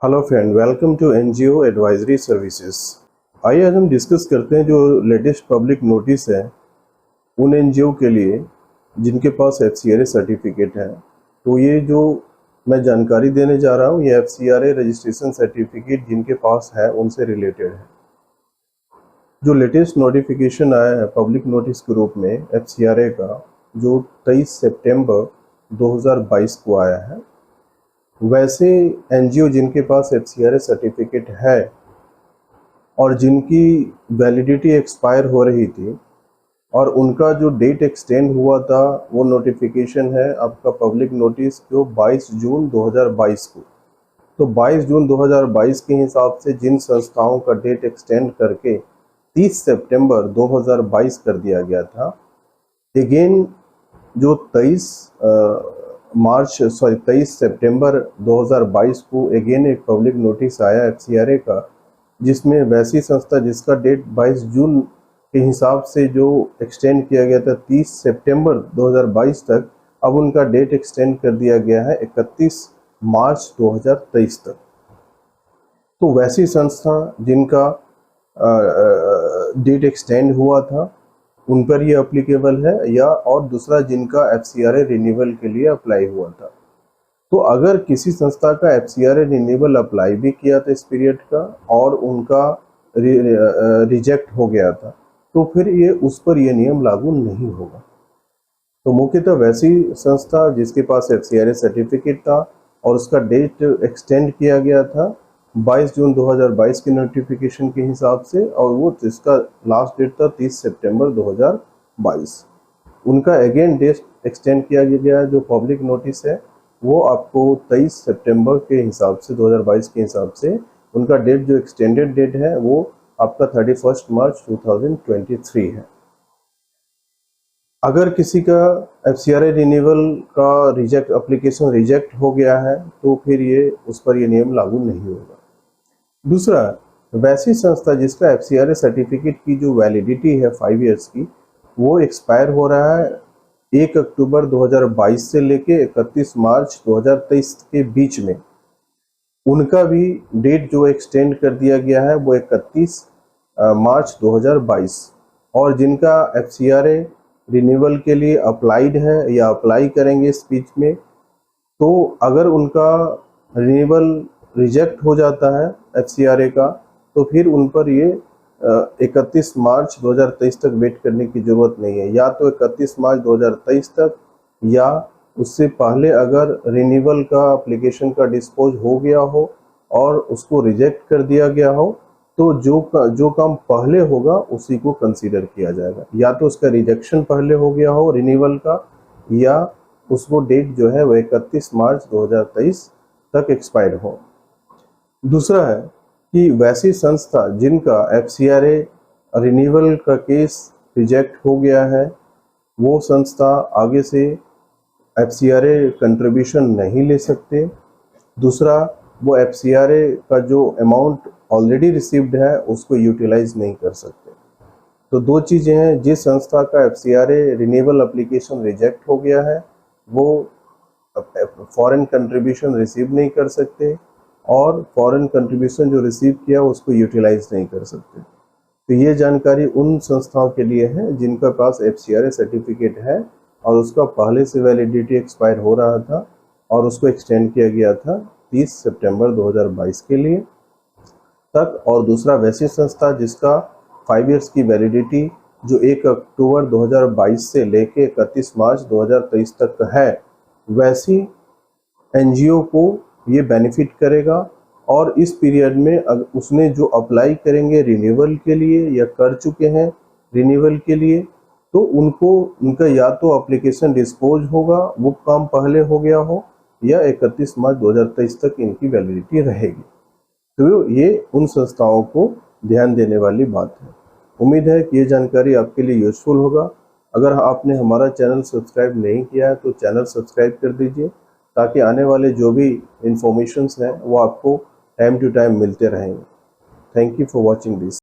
Hello friend, welcome to NGO advisory services. आइए आज हम डिस्कस करते हैं जो लेटेस्ट पब्लिक नोटिस है उन एनजीओ के लिए जिनके पास एफसीआरए सर्टिफिकेट है। तो ये जो मैं जानकारी देने जा रहा हूँ ये एफसीआरए रजिस्ट्रेशन सर्टिफिकेट जिनके पास है उनसे रिलेटेड है। जो लेटेस्ट नोटिफिकेशन आया है पब्लिक नोटिस के रूप में एफसीआरए का, जो 23 सितंबर 2022 को आया है, वैसे एनजीओ जिनके पास एफसीआरए सर्टिफिकेट है और जिनकी वैलिडिटी एक्सपायर हो रही थी और उनका जो डेट एक्सटेंड हुआ था, वो नोटिफिकेशन है आपका पब्लिक नोटिस जो 22 जून 2022 को। तो 22 जून 2022 के हिसाब से जिन संस्थाओं का डेट एक्सटेंड करके 30 सितंबर 2022 कर दिया गया था, अगेन जो 23 सितंबर 2022 को अगेन एक पब्लिक नोटिस आया एफसीआरए का, जिसमें वैसी संस्था जिसका डेट 22 जून के हिसाब से जो एक्सटेंड किया गया था 30 सितंबर 2022 तक, अब उनका डेट एक्सटेंड कर दिया गया है 31 मार्च 2023 तक। तो वैसी संस्था जिनका डेट एक्सटेंड हुआ था उन पर ये अप्लीकेबल है, या और दूसरा जिनका एफसीआरए रिन्यूअल के लिए अप्लाई हुआ था। तो अगर किसी संस्था का एफसीआरए रिन्यूअल अप्लाई भी किया था इस पीरियड का और उनका रिजेक्ट हो गया था, तो फिर ये उस पर ये नियम लागू नहीं होगा। तो मुख्यतः वैसी संस्था जिसके पास एफसीआरए सर्टिफिकेट था और उसका डेट एक्सटेंड किया गया था 22 जून 2022 की नोटिफिकेशन के हिसाब से, और वो जिसका लास्ट डेट था 30 सितंबर 2022, उनका अगेन डेट एक्सटेंड किया गया। जो पब्लिक नोटिस है वो आपको 23 सितंबर के हिसाब से 2022 के हिसाब से उनका डेट जो एक्सटेंडेड डेट है वो आपका 31 मार्च 2023 है। अगर किसी का एफसीआरए रिन्यूअल का एप्लीकेशन रिजेक्ट हो गया है तो फिर ये उस पर ये नियम लागू नहीं होगा। दूसरा, वैसी संस्था जिसका एफसीआरए सर्टिफिकेट की जो वैलिडिटी है 5 इयर्स की, वो एक्सपायर हो रहा है 1 अक्टूबर 2022 से लेके 31 मार्च 2023 के बीच में, उनका भी डेट जो एक्सटेंड कर दिया गया है वो 31 मार्च 2022। और जिनका एफसीआरए रिन्यूअल के लिए अप्लाइड है या अप्लाई करेंगे इस बीच में, तो अगर उनका रिन्यूअल रिजेक्ट हो जाता है एफसीआरए का, तो फिर उन पर ये 31 मार्च 2023 तक वेट करने की ज़रूरत नहीं है। या तो 31 मार्च 2023 तक, या उससे पहले अगर रिन्यूअल का एप्लीकेशन का डिस्पोज हो गया हो और उसको रिजेक्ट कर दिया गया हो, तो जो काम पहले होगा उसी को कंसीडर किया जाएगा। या तो उसका रिजेक्शन पहले हो गया हो रिन्यूअल का, या उसको डेट जो है वो 31 मार्च 2023 तक एक्सपायर हो। दूसरा है कि वैसी संस्था जिनका एफसीआरए रिन्यूअल का केस रिजेक्ट हो गया है, वो संस्था आगे से एफसीआरए कंट्रीब्यूशन नहीं ले सकते। दूसरा, वो एफसीआरए का जो अमाउंट ऑलरेडी रिसीव्ड है उसको यूटिलाइज नहीं कर सकते। तो दो चीज़ें हैं, जिस संस्था का एफसीआरए रिन्यूअल एप्लीकेशन रिजेक्ट हो गया है वो फॉरेन कंट्रीब्यूशन रिसीव नहीं कर सकते, और फॉरेन कंट्रीब्यूशन जो रिसीव किया उसको यूटिलाइज नहीं कर सकते। तो ये जानकारी उन संस्थाओं के लिए है जिनका पास एफसीआरए सर्टिफिकेट है और उसका पहले से वैलिडिटी एक्सपायर हो रहा था और उसको एक्सटेंड किया गया था 30 सितंबर 2022 के लिए तक। और दूसरा, वैसी संस्था जिसका 5 इयर्स की वैलिडिटी जो 1 अक्टूबर 2022 से लेके 31 मार्च 2023 तक है, वैसी एनजीओ को ये बेनिफिट करेगा। और इस पीरियड में उसने जो अप्लाई करेंगे रिन्यूअल के लिए या कर चुके हैं रिन्यूअल के लिए, तो उनका या तो एप्लीकेशन डिस्पोज होगा, वो काम पहले हो गया हो, या 31 मार्च 2023 तक इनकी वैलिडिटी रहेगी। तो ये उन संस्थाओं को ध्यान देने वाली बात है। उम्मीद है कि ये जानकारी आपके लिए यूजफुल होगा। अगर आपने हमारा चैनल सब्सक्राइब नहीं किया है तो चैनल सब्सक्राइब कर दीजिए, ताकि आने वाले जो भी इंफॉर्मेशंस हैं वो आपको टाइम टू टाइम मिलते रहेंगे। Thank you for watching this.